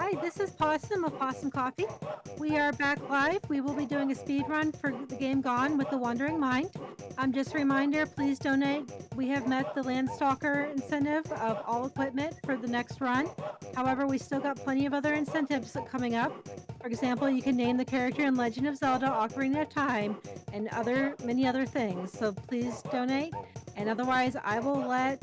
Hi, this is Possum of Possum Coffee. We are back live. We will be doing a speed run for the game Gone with the Wandering Mind. Just a reminder, please donate. We have met the Landstalker incentive of all equipment for the next run. However, we still got plenty of other incentives coming up. For example, you can name the character in Legend of Zelda Ocarina of Time and many other things. So please donate. And otherwise, I will let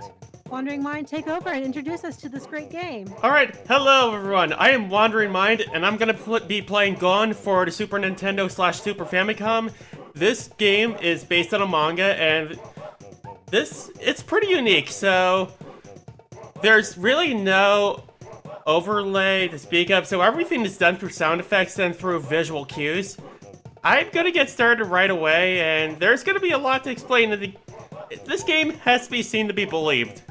Wandering Mind take over and introduce us to this great game. Alright, hello everyone, I am Wandering Mind, and I'm gonna be playing Gone for the Super Nintendo / Super Famicom. This game is based on a manga, and it's pretty unique, so there's really no overlay to speak of, so everything is done through sound effects and through visual cues. I'm gonna get started right away, and there's gonna be a lot to explain. This game has to be seen to be believed.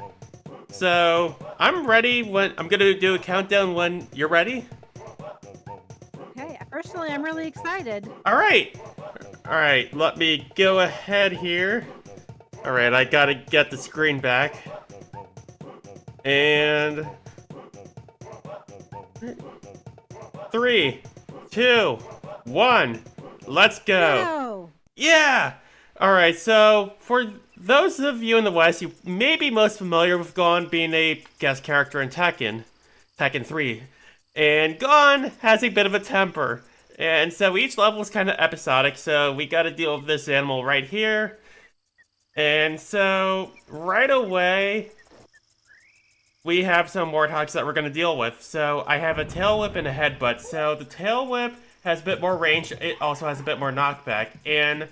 So, I'm ready I'm gonna do a countdown when you're ready. Okay, personally, I'm really excited. Alright, let me go ahead here. Alright, I gotta get the screen back. And 3, 2, 1, let's go. Go! Yeah! Alright, so for those of you in the West, you may be most familiar with Gon being a guest character in Tekken 3. And Gon has a bit of a temper. And so each level is kind of episodic, so we gotta deal with this animal right here. And so, right away, we have some warthogs that we're gonna deal with. So, I have a tail whip and a headbutt. So, the tail whip has a bit more range, it also has a bit more knockback. And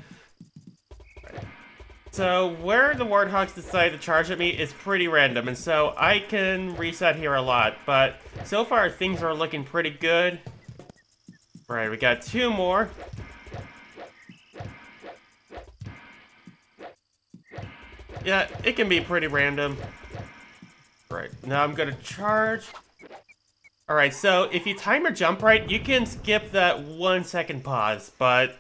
so where the warthogs decide to charge at me is pretty random, and so I can reset here a lot, but so far things are looking pretty good. Right, we got 2 more. Yeah, it can be pretty random. Right, now I'm gonna charge. Alright, so if you time your jump right, you can skip that 1-second pause, but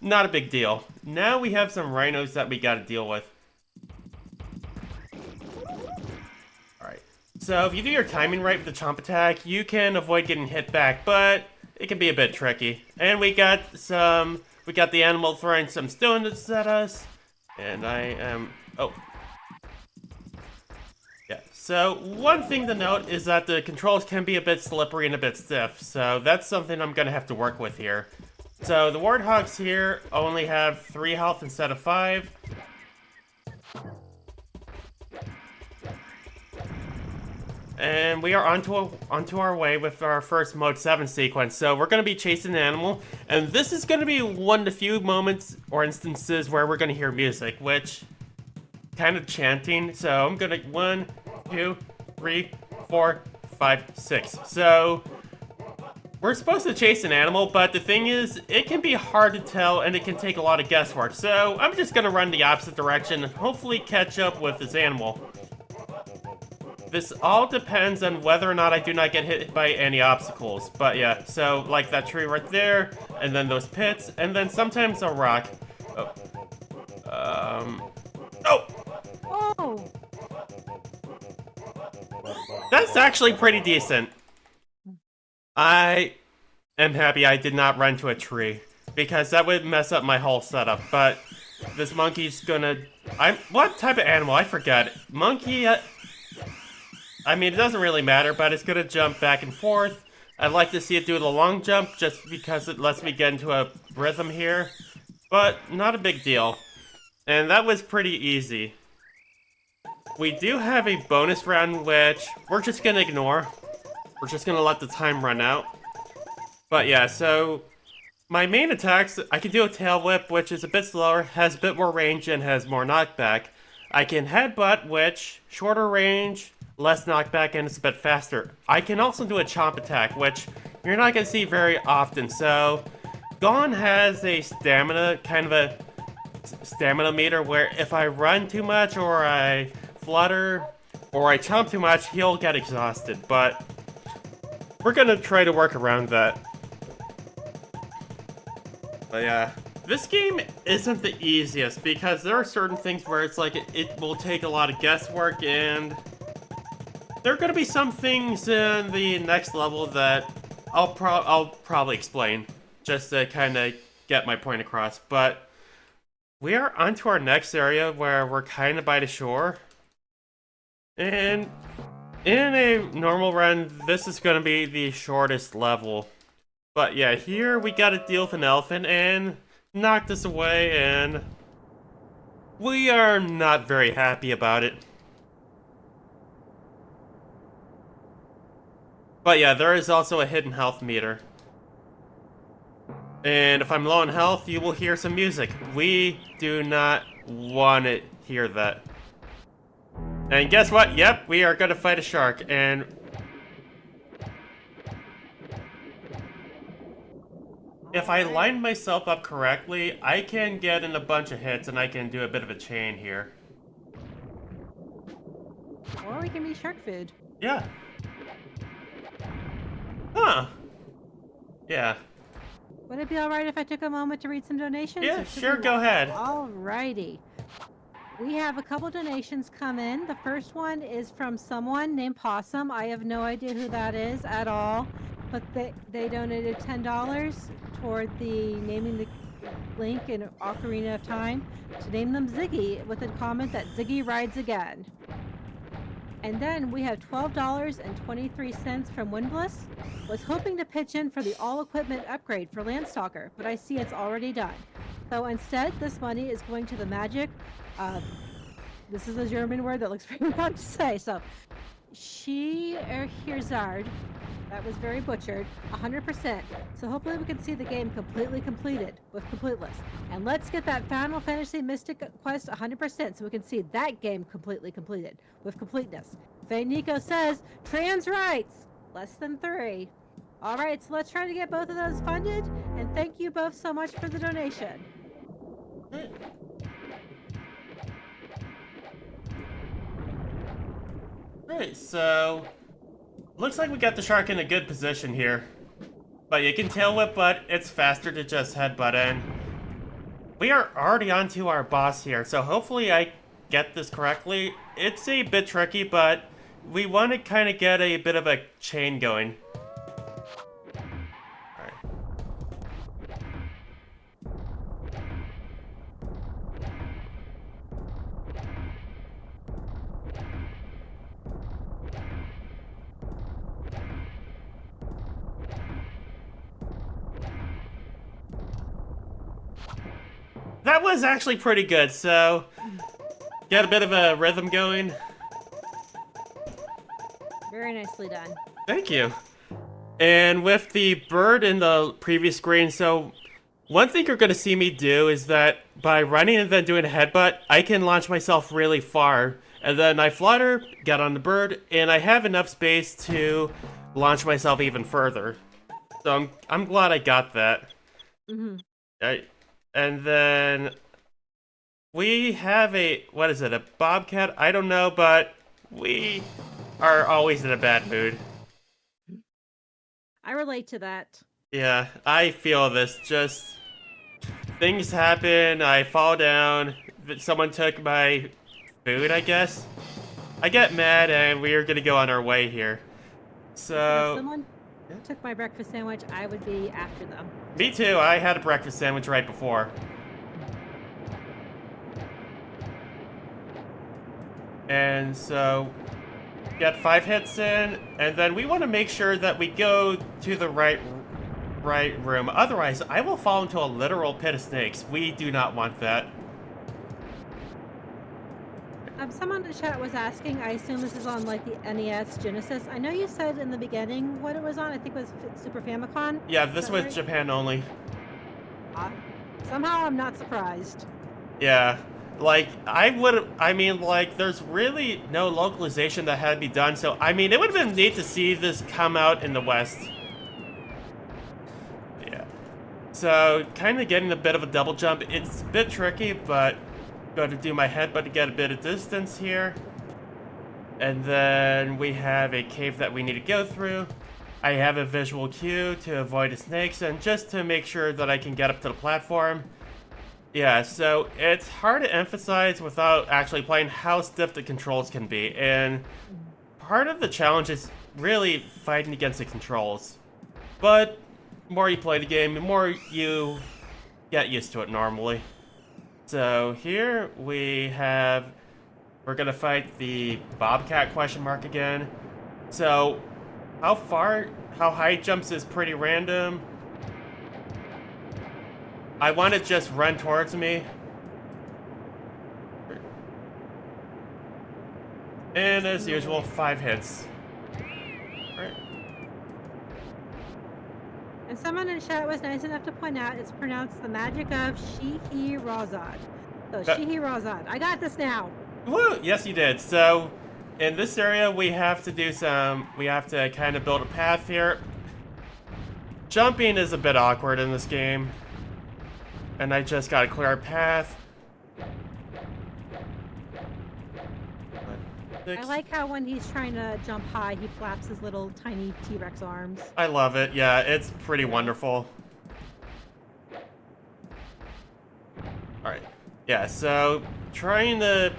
not a big deal. Now we have some rhinos that we gotta deal with. Alright. So if you do your timing right with the chomp attack, you can avoid getting hit back, but it can be a bit tricky. And we got the animal throwing some stones at us. And oh. Yeah, so one thing to note is that the controls can be a bit slippery and a bit stiff, so that's something I'm gonna have to work with here. So the warthogs here only have 3 health instead of 5. And we are onto our way with our first Mode 7 sequence. So we're going to be chasing an animal, and this is going to be one of the few moments or instances where we're going to hear music, which kind of chanting. So I'm going to 1, 2, 3, 4, 5, 6. So we're supposed to chase an animal, but the thing is, it can be hard to tell and it can take a lot of guesswork. So I'm just gonna run the opposite direction and hopefully catch up with this animal. This all depends on whether or not I do not get hit by any obstacles. But yeah, so like that tree right there, and then those pits, and then sometimes a rock. Oh! Oh! That's actually pretty decent. I am happy I did not run to a tree, because that would mess up my whole setup, but this monkey's gonna... what type of animal? I forget. Monkey... I mean, it doesn't really matter, but it's gonna jump back and forth. I'd like to see it do the long jump, just because it lets me get into a rhythm here, but not a big deal. And that was pretty easy. We do have a bonus round, which we're just gonna ignore. We're just gonna let the time run out. But yeah, so my main attacks, I can do a tail whip, which is a bit slower, has a bit more range, and has more knockback. I can headbutt, which shorter range, less knockback, and it's a bit faster. I can also do a chomp attack, which you're not gonna see very often. So Gon has a stamina, kind of a stamina meter, where if I run too much, or I flutter, or I chomp too much, he'll get exhausted. But we're gonna try to work around that. But yeah, this game isn't the easiest because there are certain things where it's like it will take a lot of guesswork, and there are gonna be some things in the next level that I'll probably explain, just to kind of get my point across. But we are onto our next area where we're kind of by the shore. And in a normal run, this is going to be the shortest level. But yeah, here we got to deal with an elephant and knock this away, and we are not very happy about it. But yeah, there is also a hidden health meter. And if I'm low on health, you will hear some music. We do not want to hear that. And guess what? Yep, we are going to fight a shark. And if I line myself up correctly, I can get in a bunch of hits and I can do a bit of a chain here. Or we can be shark food. Yeah. Huh. Yeah. Would it be alright if I took a moment to read some donations? Yeah, sure, go ahead. Alrighty. We have a couple donations come in. The first one is from someone named Possum. I have no idea who that is at all, but they donated $10 toward the naming the link in Ocarina of Time to name them Ziggy, with a comment that Ziggy rides again. And then we have $12.23 from Windbliss. Was hoping to pitch in for the all-equipment upgrade for Landstalker, but I see it's already done. So instead, this money is going to the magic of, this is a German word that looks very hard to say, so, Scherzard, that was very butchered, 100%. So hopefully we can see the game completely completed with completeless. And let's get that Final Fantasy Mystic Quest 100% so we can see that game completely completed with completeness. Faye Nico says, trans rights! Less than 3. All right, so let's try to get both of those funded, and thank you both so much for the donation. Right, so looks like we got the shark in a good position here. But you can tail whip, but it's faster to just headbutt in. We are already onto our boss here, so hopefully I get this correctly. It's a bit tricky, but we want to kind of get a bit of a chain going. Alright. That was actually pretty good, so get a bit of a rhythm going. Very nicely done. Thank you. And with the bird in the previous screen, so one thing you're going to see me do is that by running and then doing a headbutt, I can launch myself really far. And then I flutter, get on the bird, and I have enough space to launch myself even further. So I'm glad I got that. Mm-hmm. And then we have a, what is it, a bobcat? I don't know, but we are always in a bad mood. I relate to that. Yeah, I feel this. Just things happen, I fall down, someone took my food, I guess. I get mad and we are gonna go on our way here. So if someone took my breakfast sandwich, I would be after them. Me too, I had a breakfast sandwich right before. And so get 5 hits in, and then we want to make sure that we go to the right room. Otherwise, I will fall into a literal pit of snakes. We do not want that. Someone in the chat was asking, I assume this is on like the NES Genesis. I know you said in the beginning what it was on. I think it was Super Famicom. Yeah, this was right? Japan only. Somehow I'm not surprised. Yeah. Like, there's really no localization that had to be done, so, I mean, it would have been neat to see this come out in the West. Yeah. So, kind of getting a bit of a double jump. It's a bit tricky, but got to do my headbutt to get a bit of distance here. And then we have a cave that we need to go through. I have a visual cue to avoid the snakes, and just to make sure that I can get up to the platform. Yeah, so it's hard to emphasize without actually playing how stiff the controls can be, and part of the challenge is really fighting against the controls. But the more you play the game, the more you get used to it normally. So here we're gonna fight the Bobcat question mark again. So how high it jumps is pretty random. I want to just run towards me. And as usual, 5 hits. Right. And someone in chat was nice enough to point out it's pronounced the magic of Scheherazade. So Scheherazade. I got this now. Woo! Yes, you did. So in this area, we have to kind of build a path here. Jumping is a bit awkward in this game. And I just gotta clear a path. I like how when he's trying to jump high, he flaps his little tiny T-Rex arms. I love it. Yeah, it's pretty wonderful. Alright. Yeah, so trying to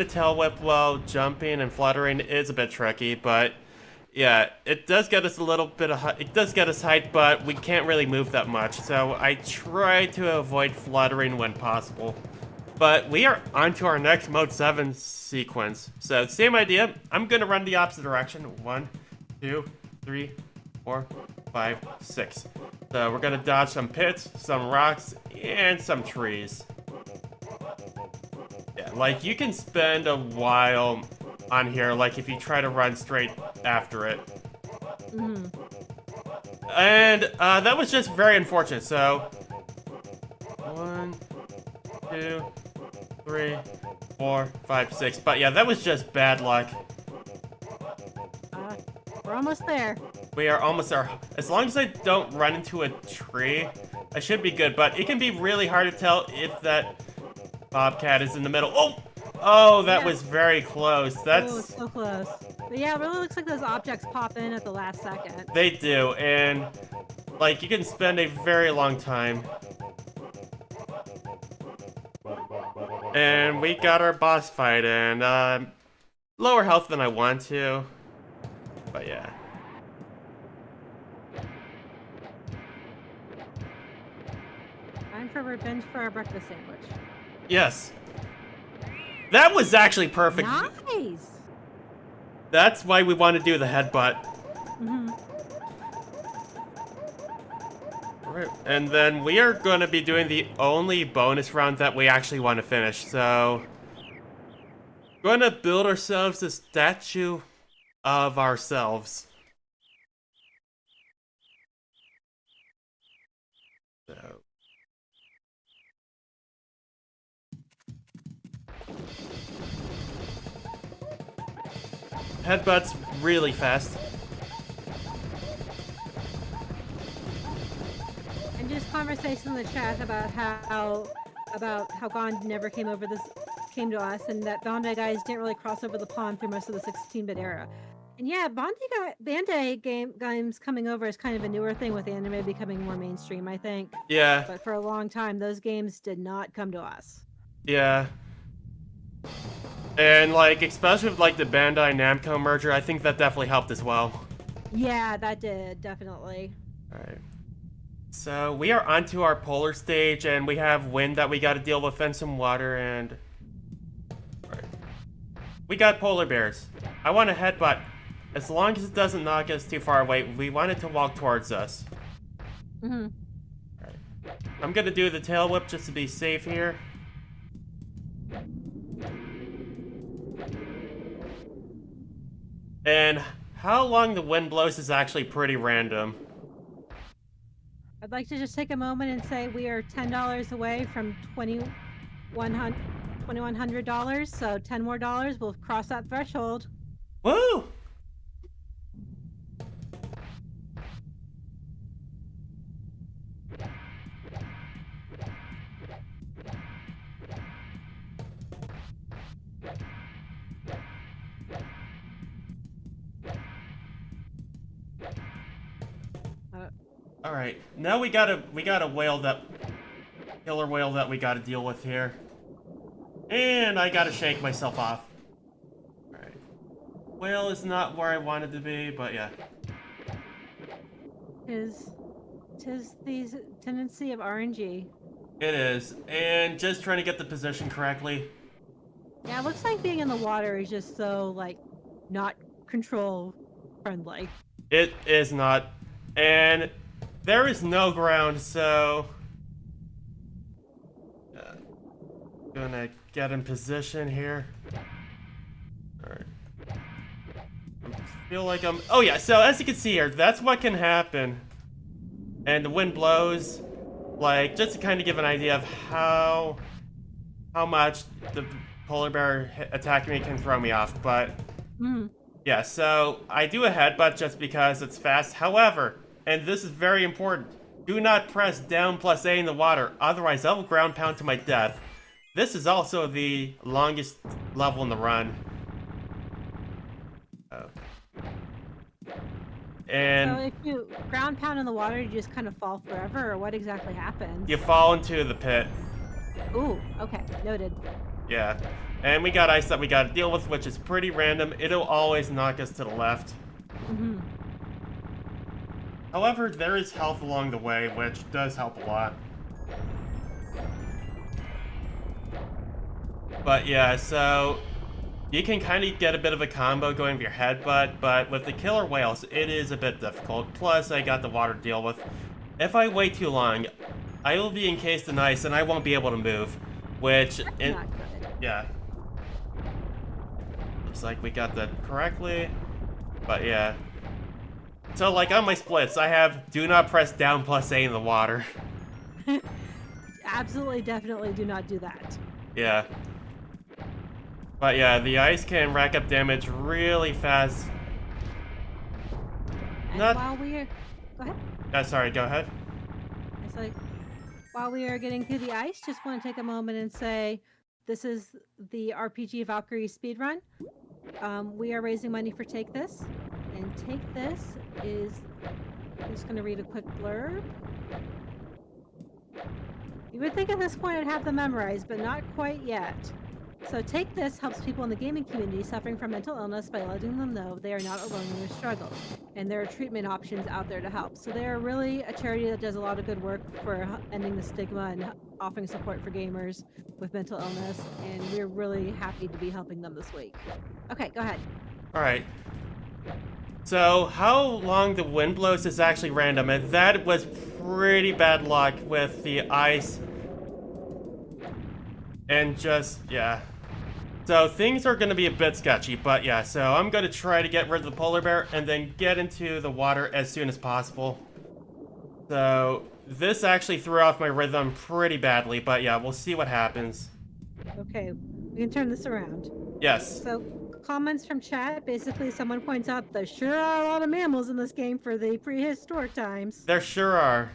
tail whip while jumping and fluttering is a bit tricky, but yeah, it does get us a little bit of it does get us height, but we can't really move that much. So I try to avoid fluttering when possible. But we are on to our next Mode 7 sequence. So, same idea. I'm going to run the opposite direction. 1, 2, 3, 4, 5, 6. So, we're going to dodge some pits, some rocks, and some trees. Yeah, like, you can spend a while on here, like, if you try to run straight after it. Mm-hmm. And, that was just very unfortunate. So, 1, 2, 3, 4, 5, 6. But yeah, that was just bad luck. We're almost there. We are almost there. As long as I don't run into a tree, I should be good. But it can be really hard to tell if that bobcat is in the middle. Oh, that was very close. That's so close. But yeah, it really looks like those objects pop in at the last second. They do, and like you can spend a very long time. And we got our boss fight, and lower health than I want to, but yeah. Time for revenge for our breakfast sandwich. Yes. That was actually perfect. Nice! That's why we want to do the headbutt. Mm-hmm. Right. And then we are going to be doing the only bonus round that we actually want to finish. So, we're going to build ourselves a statue of ourselves. So. Headbutts really fast. And just conversation in the chat about how Gandhi never came to us, and that Bandai guys didn't really cross over the pond through most of the 16-bit era. And yeah, Bandai games coming over is kind of a newer thing with anime becoming more mainstream, I think. Yeah. But for a long time, those games did not come to us. Yeah. And like, especially with like the Bandai Namco merger, I think that definitely helped as well. Yeah, that did, definitely. Alright. So we are onto our polar stage, and we have wind that we gotta deal with and some water, and alright. We got polar bears. I want a headbutt. As long as it doesn't knock us too far away, we want it to walk towards us. Mm-hmm. Alright. I'm gonna do the tail whip just to be safe here. And how long the wind blows is actually pretty random. I'd like to just take a moment and say we are $10 away from $2,100, so 10 more dollars, we'll cross that threshold. Woo! All right, now we got a killer whale that we gotta deal with here, and I gotta shake myself off. All right, whale is not where I wanted to be, but yeah. Tis the tendency of RNG. It is. And just trying to get the position correctly. Yeah, it looks like being in the water is just so, like, not control friendly. It is not. And there is no ground, so... gonna get in position here. Alright. I feel like I'm... Oh yeah, so as you can see here, that's what can happen. And the wind blows. Like, just to kind of give an idea of how much the polar bear attacking me can throw me off, but... Yeah, so I do a headbutt just because it's fast. However, and this is very important, do not press down plus A in the water, otherwise I will ground pound to my death. This is also the longest level in the run. Oh. And so if you ground pound in the water, you just kind of fall forever, or what exactly happens? you fall into the pit. Ooh, okay, noted. Yeah. And we got ice that we gotta deal with, which is pretty random. It'll always knock us to the left. However, there is health along the way, which does help a lot. But yeah, so you can kind of get a bit of a combo going with your headbutt, but with the killer whales, it is a bit difficult. Plus, I got the water to deal with. If I wait too long, I will be encased in ice and I won't be able to move, which... Not good. Yeah. Looks like we got that correctly. But yeah. So like on my splits, I have do not press down plus A in the water. Absolutely, definitely do not do that. Yeah. But yeah, the ice can rack up damage really fast. And Not... while we're... Go ahead. Sorry, go ahead. It's like, while we are getting through the ice, just want to take a moment and say, this is the RPG Valkyrie speedrun. We are raising money for Take This. And Take This is... I'm just going to read a quick blurb. You would think at this point I'd have them memorized, but not quite yet. So Take This helps people in the gaming community suffering from mental illness by letting them know they are not alone in their struggles, and there are treatment options out there to help. So they are really a charity that does a lot of good work for ending the stigma and offering support for gamers with mental illness, and we're really happy to be helping them this week. Okay, go ahead. Alright. So, how long the wind blows is actually random, and that was pretty bad luck with the ice. And just, yeah. So, things are going to be a bit sketchy, but yeah, so I'm going to try to get rid of the polar bear and then get into the water as soon as possible. So, this actually threw off my rhythm pretty badly, but yeah, we'll see what happens. Okay, we can turn this around. Yes. So, comments from chat, basically someone points out there sure are a lot of mammals in this game for the prehistoric times. There sure are.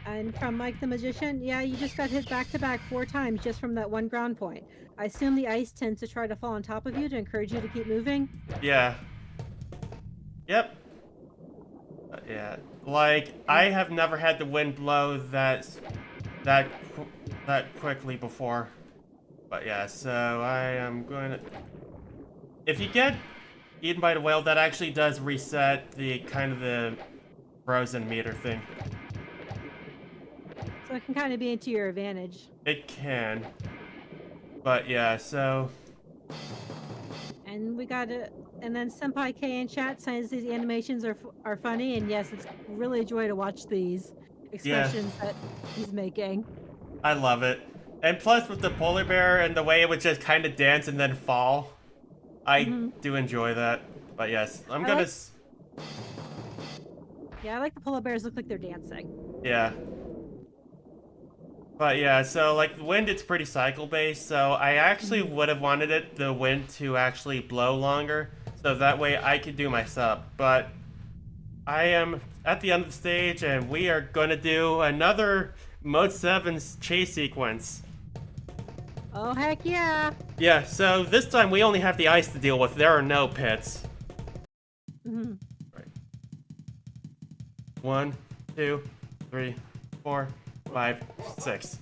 And from Mike the Magician, yeah, you just got hit back to back 4 times just from that one ground point. I assume the ice tends to try to fall on top of you to encourage you to keep moving. Yeah. Yep. Yeah. Like, I have never had the wind blow that quickly before. But yeah, so I am going to... If you get eaten by the whale, that actually does reset the kind of the frozen meter thing. So it can kind of be into your advantage. It can. But yeah, so... And we got it. And then Senpai K in chat says these animations are funny, and yes, it's really a joy to watch these expressions that he's making. I love it. And plus with the polar bear and the way it would just kind of dance and then fall, I do enjoy that. But yes, I'm gonna... Yeah, I like the polar bears look like they're dancing. Yeah. But yeah, so like the wind, it's pretty cycle based, so I actually would have wanted the wind to actually blow longer, so that way I could do my sub. But I am at the end of the stage and we are gonna do another Mode 7's chase sequence. Oh heck yeah! Yeah, so this time we only have the ice to deal with, there are no pits. Right. 1, 2, 3, 4, 5, 6.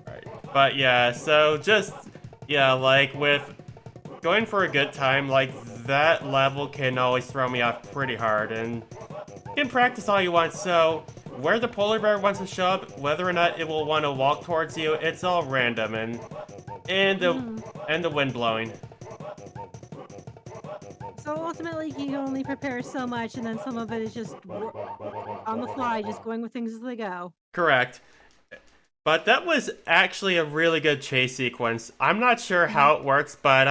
Alright. But yeah, so just, yeah, like with going for a good time, like that level can always throw me off pretty hard, and you can practice all you want. So where the polar bear wants to show up, whether or not it will want to walk towards you, it's all random, and the wind blowing. So ultimately, you can only prepare so much, and then some of it is just on the fly, just going with things as they go. Correct. But that was actually a really good chase sequence. I'm not sure how it works, but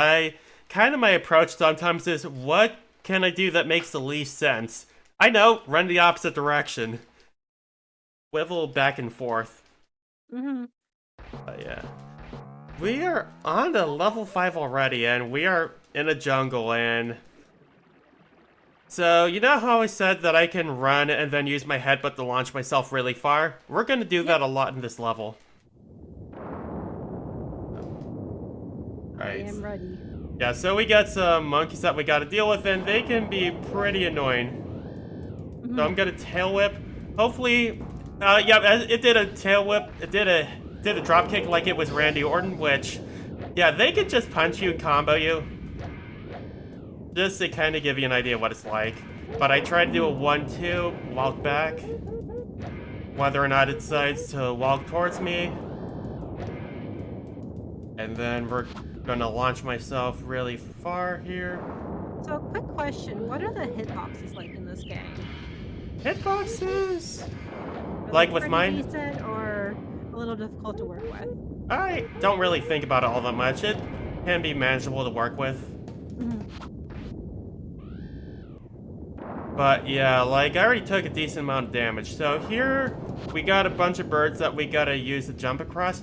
my approach sometimes is, what can I do that makes the least sense? I know, run the opposite direction. Wivel back and forth. Yeah. We are on to level 5 already, and we are in a jungle, and... So, you know how I said that I can run and then use my headbutt to launch myself really far? We're gonna do that a lot in this level. Alright. I am ready. Yeah, so we got some monkeys that we gotta deal with, and they can be pretty annoying. So I'm gonna tail whip. Hopefully, yeah, it did a tail whip. It did a drop kick like it was Randy Orton, which, yeah, they could just punch you and combo you. Just to kind of give you an idea what it's like. But I tried to do a 1-2, walk back. Whether or not it decides to walk towards me. And then we're gonna launch myself really far here. So, quick question: what are the hitboxes like in this game? Hitboxes? Are Like they with pretty mine? decent or a little difficult to work with? I don't really think about it all that much. It can be manageable to work with. But yeah, like, I already took a decent amount of damage. So here, we got a bunch of birds that we gotta use to jump across.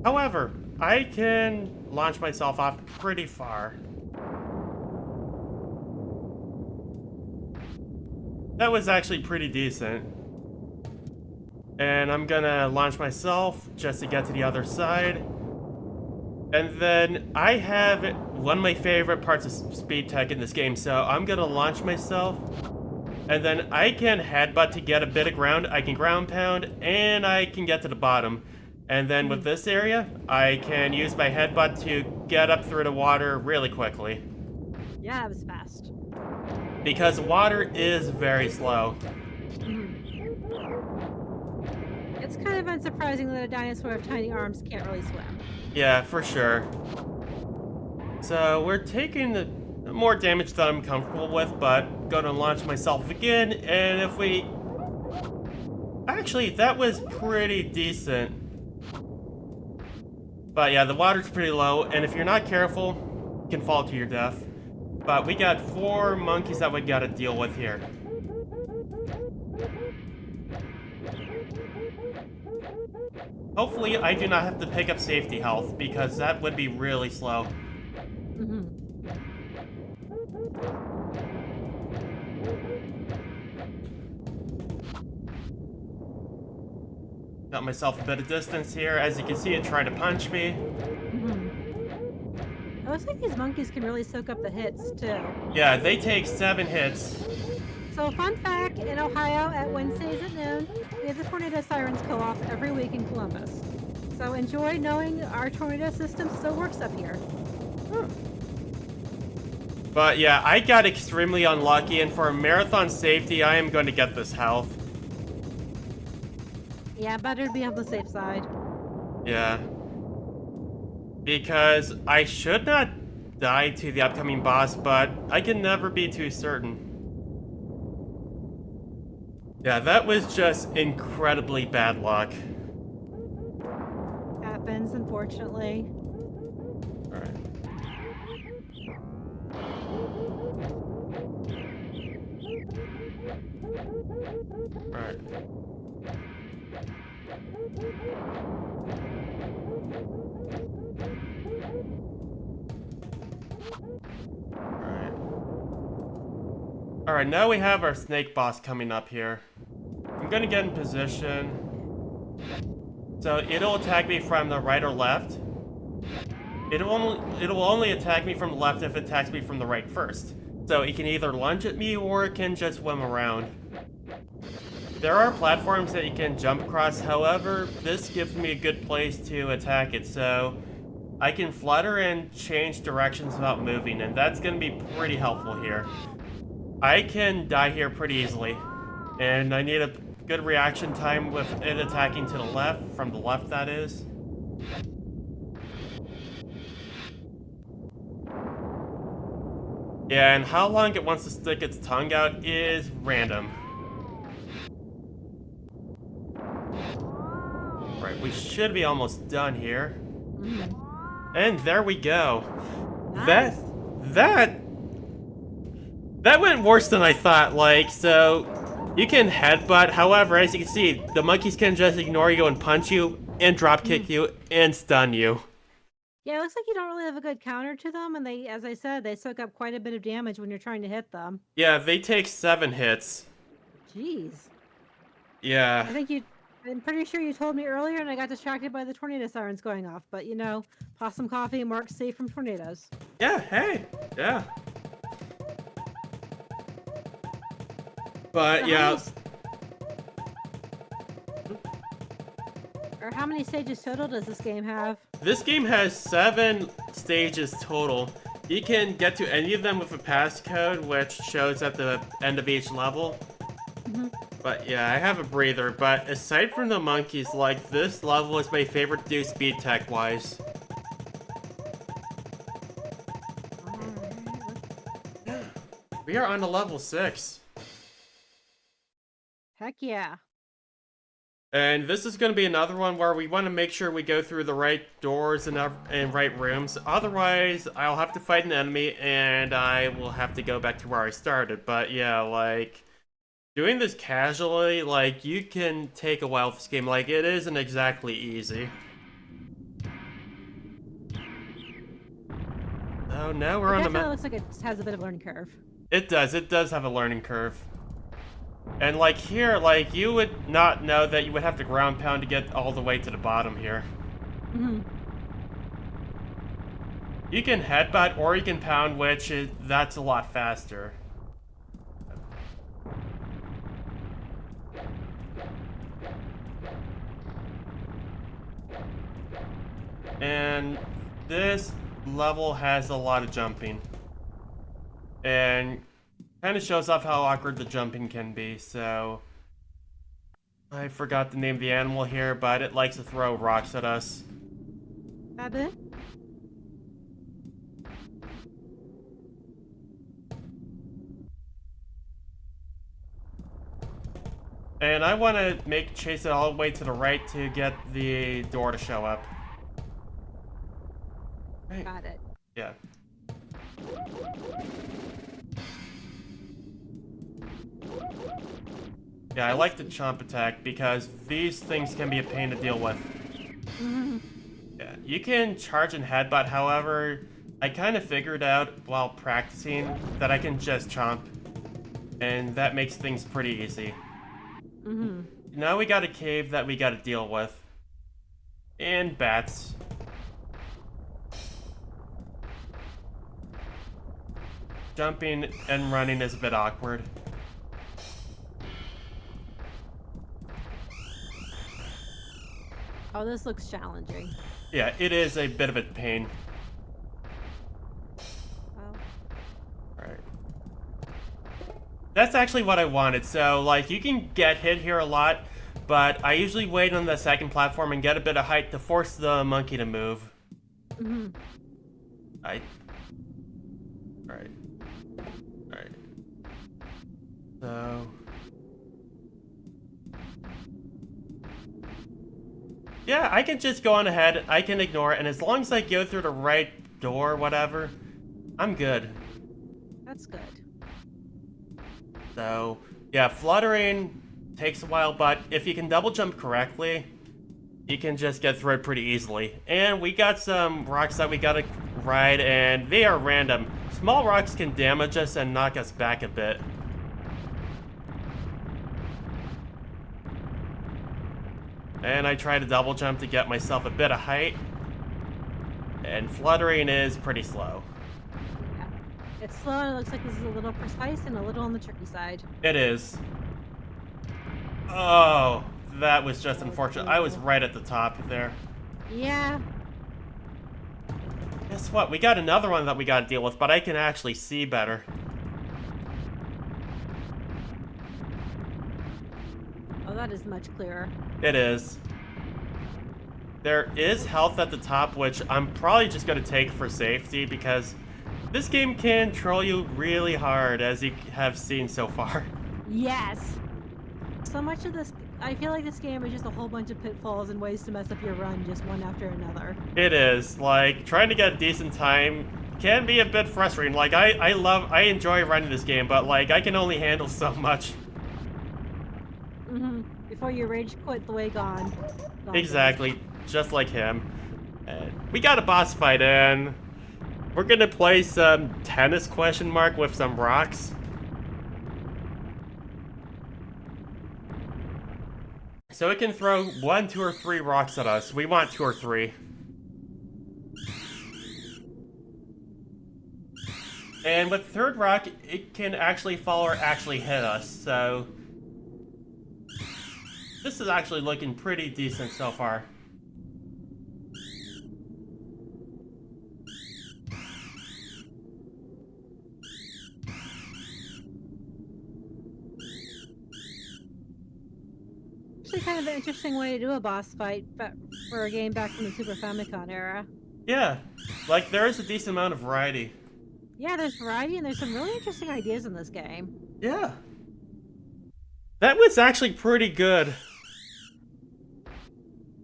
However, I can launch myself off pretty far. That was actually pretty decent. And I'm gonna launch myself just to get to the other side. And then I have one of my favorite parts of speed tech in this game, so I'm gonna launch myself. And then I can headbutt to get a bit of ground, I can ground pound, and I can get to the bottom. And then with this area, I can use my headbutt to get up through the water really quickly. Yeah, it was fast. Because water is very slow. It's kind of unsurprising that a dinosaur with tiny arms can't really swim. Yeah, for sure. So we're taking the more damage than I'm comfortable with, but gonna launch myself again, and if we... Actually, that was pretty decent. But yeah, the water's pretty low, and if you're not careful, you can fall to your death. But we got 4 monkeys that we gotta deal with here. Hopefully, I do not have to pick up safety health, because that would be really slow. Got myself a bit of distance here. As you can see, it tried to punch me. It looks like these monkeys can really soak up the hits, too. Yeah, they take 7 hits. So, fun fact, in Ohio at Wednesdays at noon, we have the Tornado Sirens Co-op every week in Columbus. So enjoy knowing our tornado system still works up here. But yeah, I got extremely unlucky, and for marathon safety, I am going to get this health. Yeah, better to be on the safe side. Yeah. Because I should not die to the upcoming boss, but I can never be too certain. Yeah, that was just incredibly bad luck. Happens, unfortunately. Alright. Alright. Alright. Alright, now we have our snake boss coming up here. I'm gonna get in position. So it'll attack me from the right or left. It'll only attack me from the left if it attacks me from the right first. So it can either lunge at me or it can just swim around. There are platforms that you can jump across, however, this gives me a good place to attack it, so I can flutter and change directions without moving, and that's gonna be pretty helpful here. I can die here pretty easily, and I need a good reaction time with it attacking to the left, from the left that is. Yeah, and how long it wants to stick its tongue out is random. Right, we should be almost done here. And there we go. Nice. That went worse than I thought, like, so you can headbutt, however, as you can see, the monkeys can just ignore you and punch you, and drop kick you, and stun you. Yeah, it looks like you don't really have a good counter to them, and they, as I said, they soak up quite a bit of damage when you're trying to hit them. Yeah, they take 7 hits. Jeez. Yeah. I'm pretty sure you told me earlier, and I got distracted by the tornado sirens going off. But you know, possum coffee marks safe from tornadoes. Yeah, hey, yeah. But So yeah. How many stages total does this game have? This game has 7 stages total. You can get to any of them with a passcode, which shows at the end of each level. But yeah, I have a breather. But aside from the monkeys, like, this level is my favorite to do speed tech-wise. We are on to level 6. Heck yeah. And this is going to be another one where we want to make sure we go through the right doors and right rooms. Otherwise, I'll have to fight an enemy and I will have to go back to where I started. But yeah, like, doing this casually, like, you can take a while with this game. Like, it isn't exactly easy. Oh, now we're on the map. It looks like it has a bit of a learning curve. It does have a learning curve. And like here, like, you would not know that you would have to ground pound to get all the way to the bottom here. You can headbutt or you can pound, that's a lot faster. And this level has a lot of jumping. And kind of shows off how awkward the jumping can be, so I forgot the name of the animal here, but it likes to throw rocks at us. That it? And I want to chase it all the way to the right to get the door to show up. Right. Got it. Yeah. Yeah, I like the chomp attack because these things can be a pain to deal with. Yeah, you can charge and headbutt, however, I kind of figured out while practicing that I can just chomp, and that makes things pretty easy. Now we got a cave that we got to deal with. And bats. Jumping and running is a bit awkward. Oh, this looks challenging. Yeah, it is a bit of a pain. Oh. Alright. That's actually what I wanted. So, like, you can get hit here a lot, but I usually wait on the second platform and get a bit of height to force the monkey to move. Alright. Alright. So... yeah, I can just go on ahead, I can ignore it, and as long as I go through the right door, whatever, I'm good. That's good. So, yeah, fluttering takes a while, but if you can double jump correctly, you can just get through it pretty easily. And we got some rocks that we gotta ride, and they are random. Small rocks can damage us and knock us back a bit. And I try to double jump to get myself a bit of height. And fluttering is pretty slow. Yeah. It's slow and it looks like this is a little precise and a little on the tricky side. It is. Oh, that was just unfortunate. I was right at the top there. Yeah. guess what? We got another one that we gotta deal with, but I can actually see better. Oh, that is much clearer. It is. There is health at the top, which I'm probably just gonna take for safety, because this game can troll you really hard, as you have seen so far. Yes. So much of this, I feel like this game is just a whole bunch of pitfalls and ways to mess up your run, just one after another. It is. Like, trying to get a decent time can be a bit frustrating. Like, I enjoy running this game, but, like, I can only handle so much. Before you rage quit the way gone. Exactly. Just like him. And we got a boss fight in. We're gonna play some tennis question mark with some rocks. So it can throw 1, 2, or 3 rocks at us. We want 2 or 3. And with third rock, it can actually fall or actually hit us, so this is actually looking pretty decent so far. Actually, kind of an interesting way to do a boss fight, but for a game back from the Super Famicom era. Yeah, like there is a decent amount of variety. Yeah, there's variety and there's some really interesting ideas in this game. Yeah. That was actually pretty good.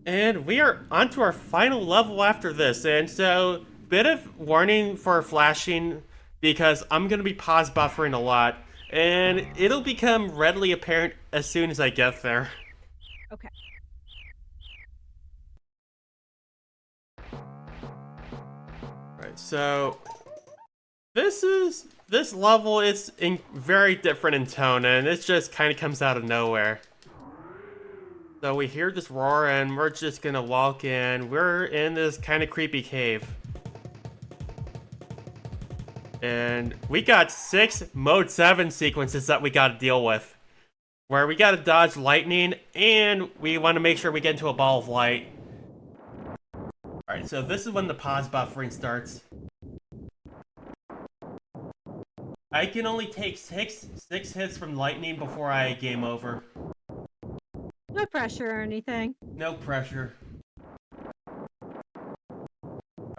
And we are on to our final level after this, and so, bit of warning for flashing, because I'm going to be pause buffering a lot, and it'll become readily apparent as soon as I get there. Okay. Right, so this level is very different in tone, and it just kind of comes out of nowhere. So we hear this roar, and we're just gonna walk in. We're in this kind of creepy cave. And we got 6 Mode 7 sequences that we gotta deal with. Where we gotta dodge lightning, and we want to make sure we get into a ball of light. Alright, so this is when the pause buffering starts. I can only take six hits from lightning before I game over. No pressure or anything. No pressure.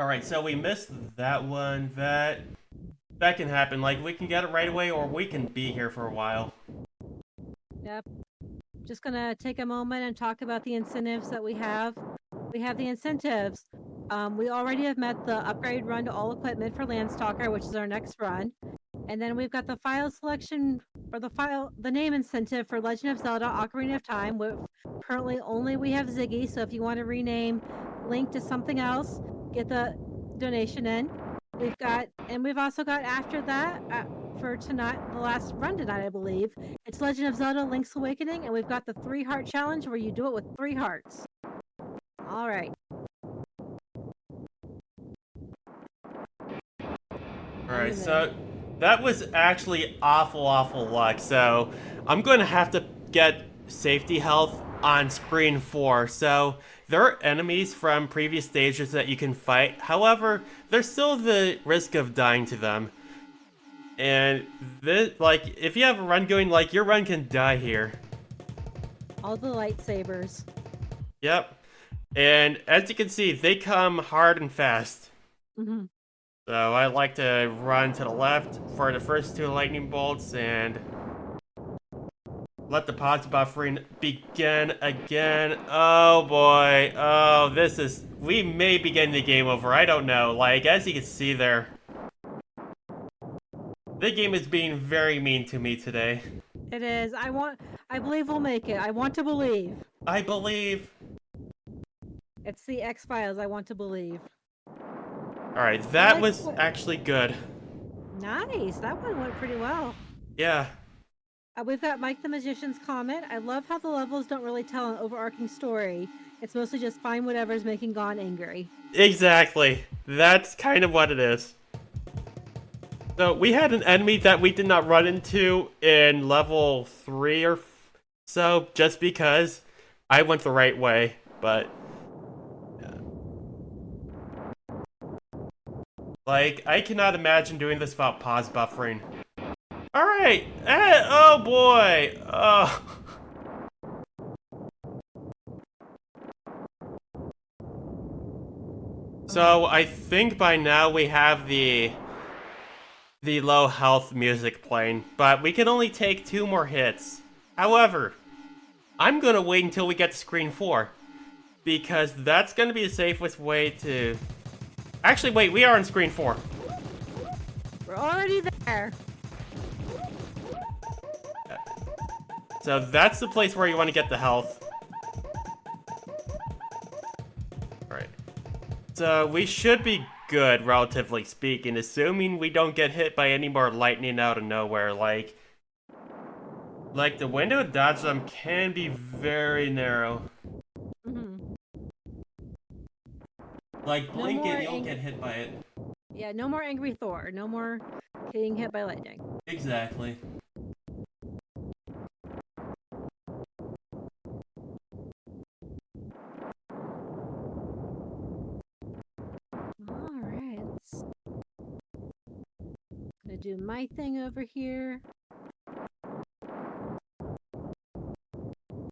Alright, so we missed that one. That can happen. Like, we can get it right away, or we can be here for a while. Yep. Just gonna take a moment and talk about the incentives that we have. We have the incentives. We already have met the upgrade run to all equipment for Landstalker, which is our next run. And then we've got the file selection, or the name incentive for Legend of Zelda Ocarina of Time. Currently only we have Ziggy, so if you want to rename Link to something else, get the donation in. We've also got after that, for tonight, the last run tonight, I believe, it's Legend of Zelda Link's Awakening, and we've got the 3 heart challenge where you do it with 3 hearts. All right. Alright, so that was actually awful luck, so I'm going to have to get safety health on screen 4. So there are enemies from previous stages that you can fight, however, there's still the risk of dying to them. And this, like, if you have a run going, like, your run can die here. All the lightsabers. Yep. And as you can see, they come hard and fast. Mm-hmm. So I like to run to the left for the first 2 lightning bolts and let the pause buffering begin again. Oh boy. Oh, we may be getting the game over. I don't know. Like, as you can see there, the game is being very mean to me today. It is. I believe we'll make it. I want to believe. I believe. It's the X-Files. I want to believe. Alright, that was actually good. Nice. That one went pretty well. Yeah. We've got Mike the Magician's comment. I love how the levels don't really tell an overarching story. It's mostly just find whatever's making Gon angry. Exactly. That's kind of what it is. So we had an enemy that we did not run into in level 3 or so, just because I went the right way, but Like, I cannot imagine doing this without pause buffering. Alright! Oh boy! Oh. So, I think by now we have the low health music playing, but we can only take 2 more hits. However, I'm gonna wait until we get to screen 4, because that's gonna be the safest way to... Actually, wait, we are on screen 4. We're already there. So that's the place where you want to get the health. Alright. So we should be good, relatively speaking, assuming we don't get hit by any more lightning out of nowhere. Like the window to dodge them can be very narrow. Like, blink and you'll get hit by it. Yeah, no more angry Thor. No more getting hit by lightning. Exactly. Alright. Gonna do my thing over here.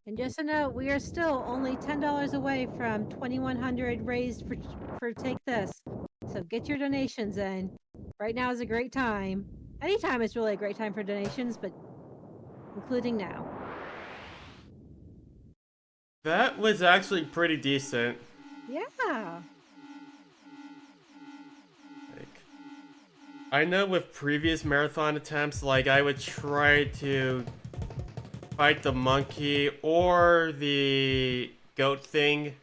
And just a note, we are still only $10 away from 2,100 raised for Take This. So get your donations in. Right now is a great time. Anytime is really a great time for donations, but including now. That was actually pretty decent. Yeah. I know with previous marathon attempts, like, I would try to fight the monkey or the goat thing,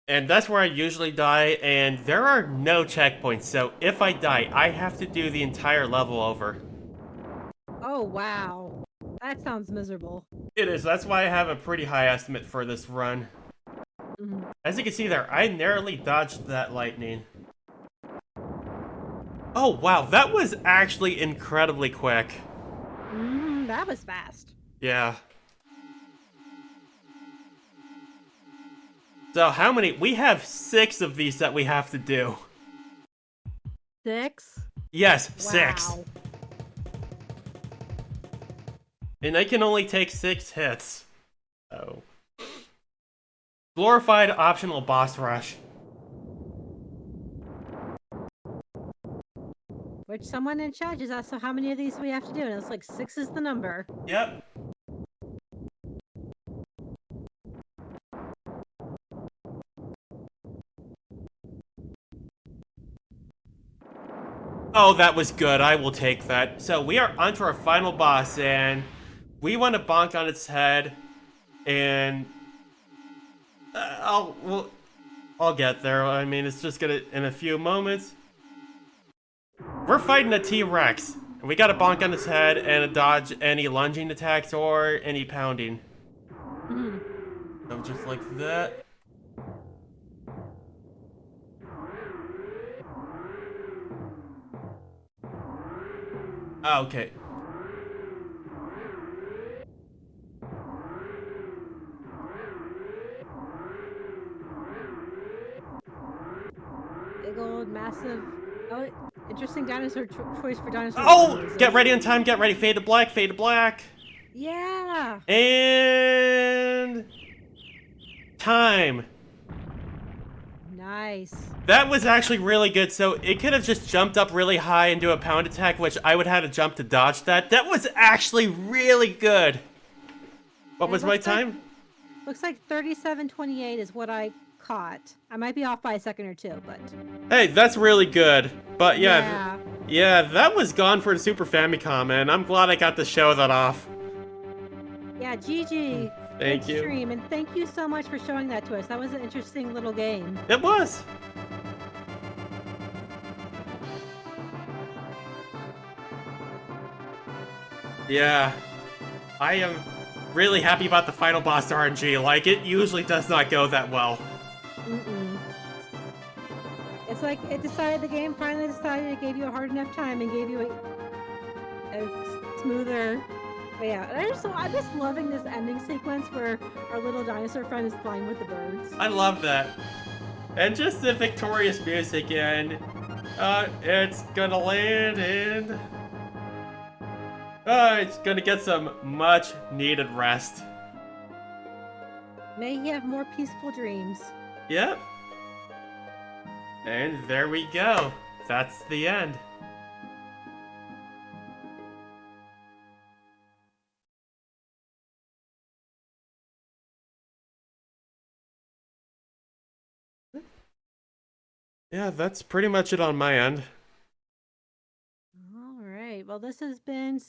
and that's where I usually die, and there are no checkpoints, so if I die, I have to do the entire level over. Oh, wow. That sounds miserable. It is. That's why I have a pretty high estimate for this run. As you can see there, I narrowly dodged that lightning. Oh, wow. That was actually incredibly quick. That was fast. Yeah. So how many? We have 6 of these that we have to do. 6? Yes, Wow. 6. And they can only take 6 hits. Oh. Glorified optional boss rush. Which someone in chat just asked, so how many of these we have to do? And it's like 6 is the number. Yep. Oh, that was good. I will take that. So we are onto our final boss, and we want to bonk on its head, and I'll get there. I mean, it's just gonna in a few moments. We're fighting a T-Rex, and we gotta bonk on its head and dodge any lunging attacks or any pounding. So just like that. Okay. Big old massive. Oh, interesting dinosaur choice for dinosaurs. Oh, get ready on time. Get ready. Fade to black. Fade to black. Yeah. And time. Nice. That was actually really good. So it could have just jumped up really high and do a pound attack, which I would have to jump to dodge that. That was actually really good. What was my time? Looks like 37:28 is what I caught. I might be off by a second or two, but Hey, that's really good. But yeah, that was gone for the Super Famicom, and I'm glad I got to show that off. Yeah, GG. Thank Good you. stream, and thank you so much for showing that to us. That was an interesting little game. It was. Yeah, I am really happy about the final boss RNG. Like, it usually does not go that well. It's like the game finally decided it gave you a hard enough time and gave you a smoother way out. And I'm just loving this ending sequence where our little dinosaur friend is flying with the birds. I love that. And just the victorious music, and It's gonna land in. It's gonna get some much needed rest. May he have more peaceful dreams. Yep. And there we go. That's the end. Yeah, that's pretty much it on my end. All right. Well, this has been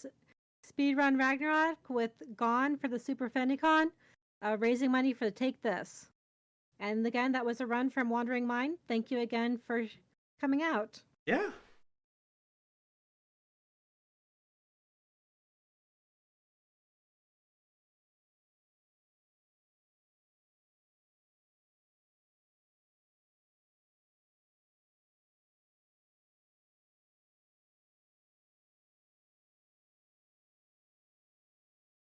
Speedrun Ragnarok with Gone for the Super Fenicon, raising money for Take This. And again, that was a run from Wandering Mind. Thank you again for coming out. Yeah.